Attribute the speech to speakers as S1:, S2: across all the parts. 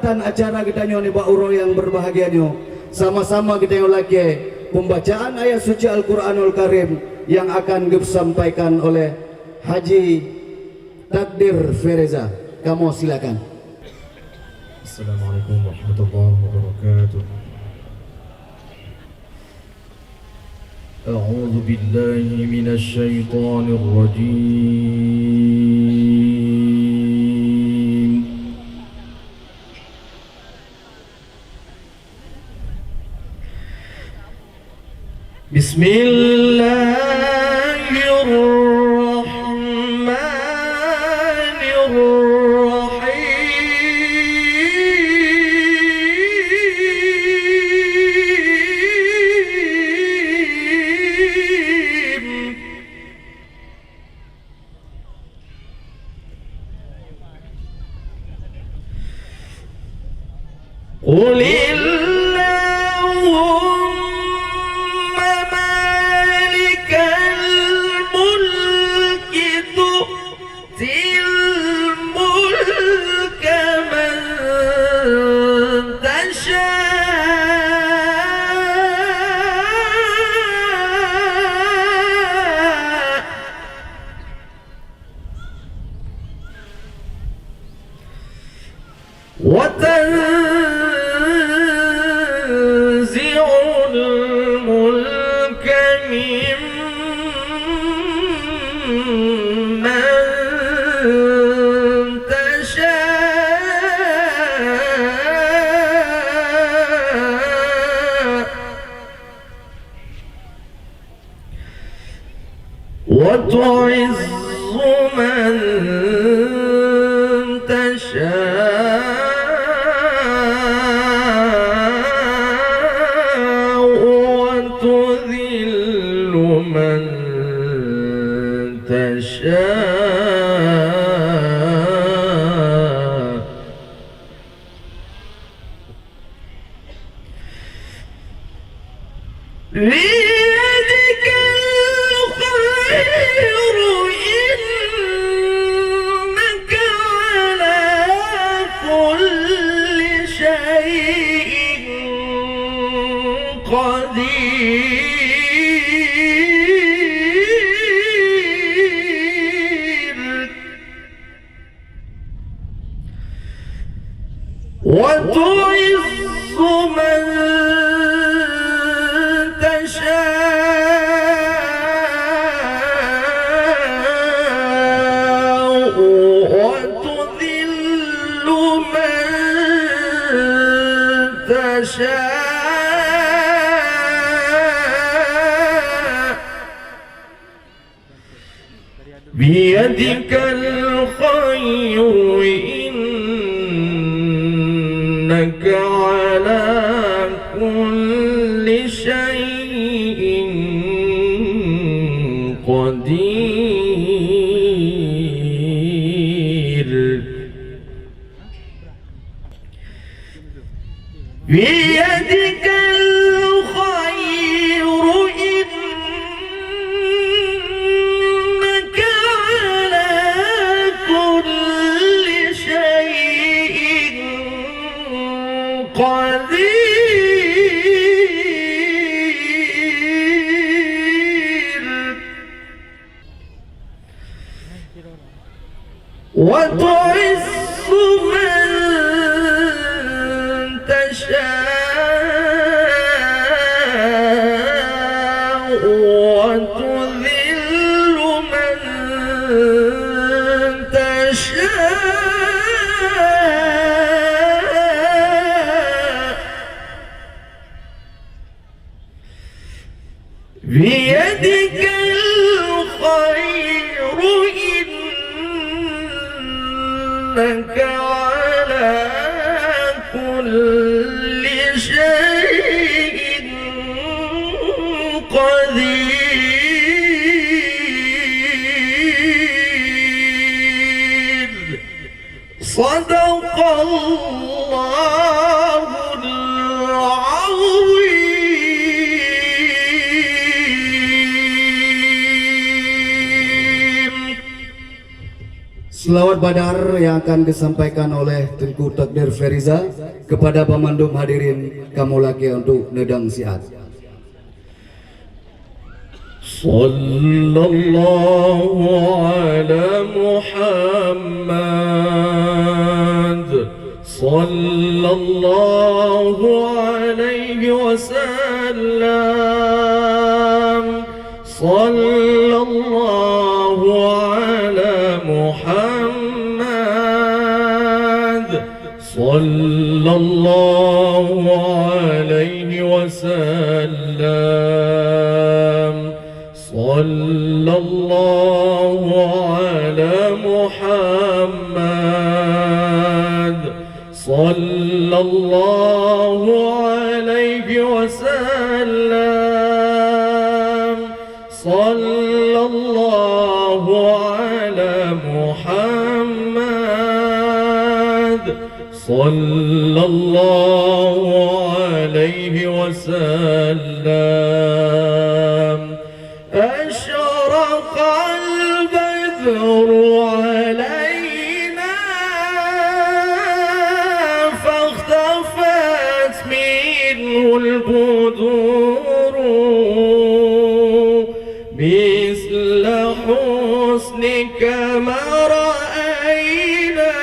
S1: Kegiatan acara kita ni Pak Uro yang berbahagia ni, sama-sama kita lagi pembacaan ayat suci Al-Quranul Karim yang akan disampaikan oleh Haji Takdir Fereza. Kamu silakan.
S2: Assalamualaikum warahmatullahi wabarakatuh. A'udzu billahi minasy syaithanir rajim. قل اللهم مالك الملك تؤتي الملك من تشاء وتنزع الملك ممن تشاء وتعز من تشاء وتذل من تشاء بيدك الخير إنك على كل شيء قدير وتعز من تشاء وتذل من تشاء بيدك الخير إنك على كل شيء قدير بيدك الخير إنك على كل شيء قدير وتعز من تشاء وتذل من تشاء بيدك الخير إنك على كل شيء قدير صدق الله العظيم.
S1: Selawat Badar yang akan disampaikan oleh Tengku Takdir Feriza kepada pemandum hadirin kamu laki untuk nedang siat.
S2: Sallallahu ala Muhammad Sallallahu alaihi wasallam Sallallahu ala Muhammad Sallallahu alaihi wasallam Sallallahu ala Muhammad Sallallahu alaihi wasallam Sallallahu ala Muhammad Sallallahu alaihi wasallam أشرق البدر علينا فاختفت منه البدور مثل حسنك ما رأينا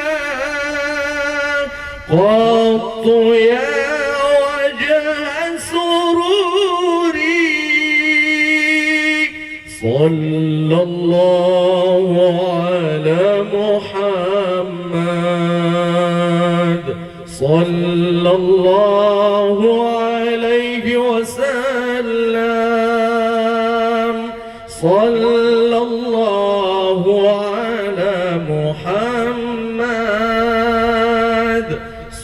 S2: قط يا وجه سروري صلى الله على محمد صلى الله عليه وسلم صلى الله على محمد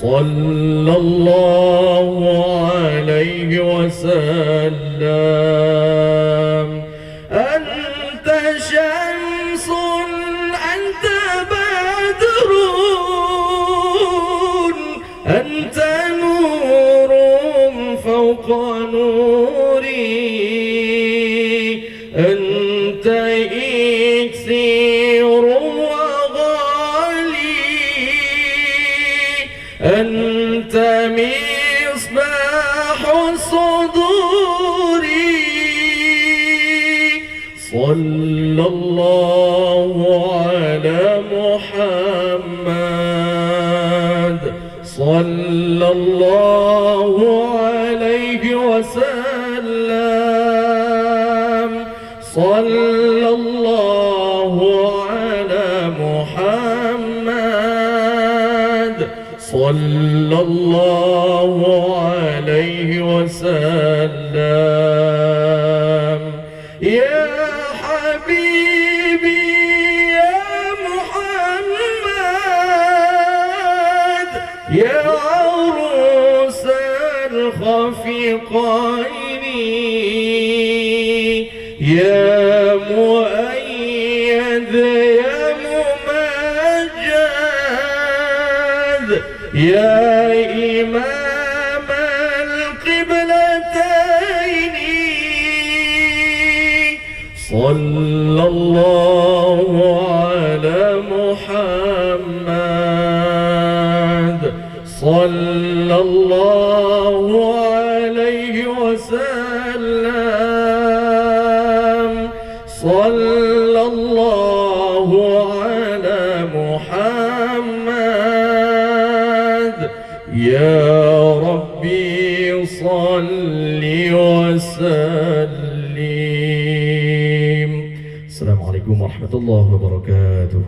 S2: صلى الله عليه وسلم أنت شمس أنت بدر أنت نور فوق نوري أنت إكسير وغالي أنت مصباح الصدور صلى الله على محمد صلى الله عليه وسلم صلى الله على محمد صلى الله عليه وسلم يا حبيبي يا محمد يا عروس الخفيقين يا مؤيد يا ممجد يا إمام القبلتين صلى الله على محمد صلى الله عليه وسلم صلى الله على محمد يا ربي صل وسلم. Assalamualaikum warahmatullahi wabarakatuh.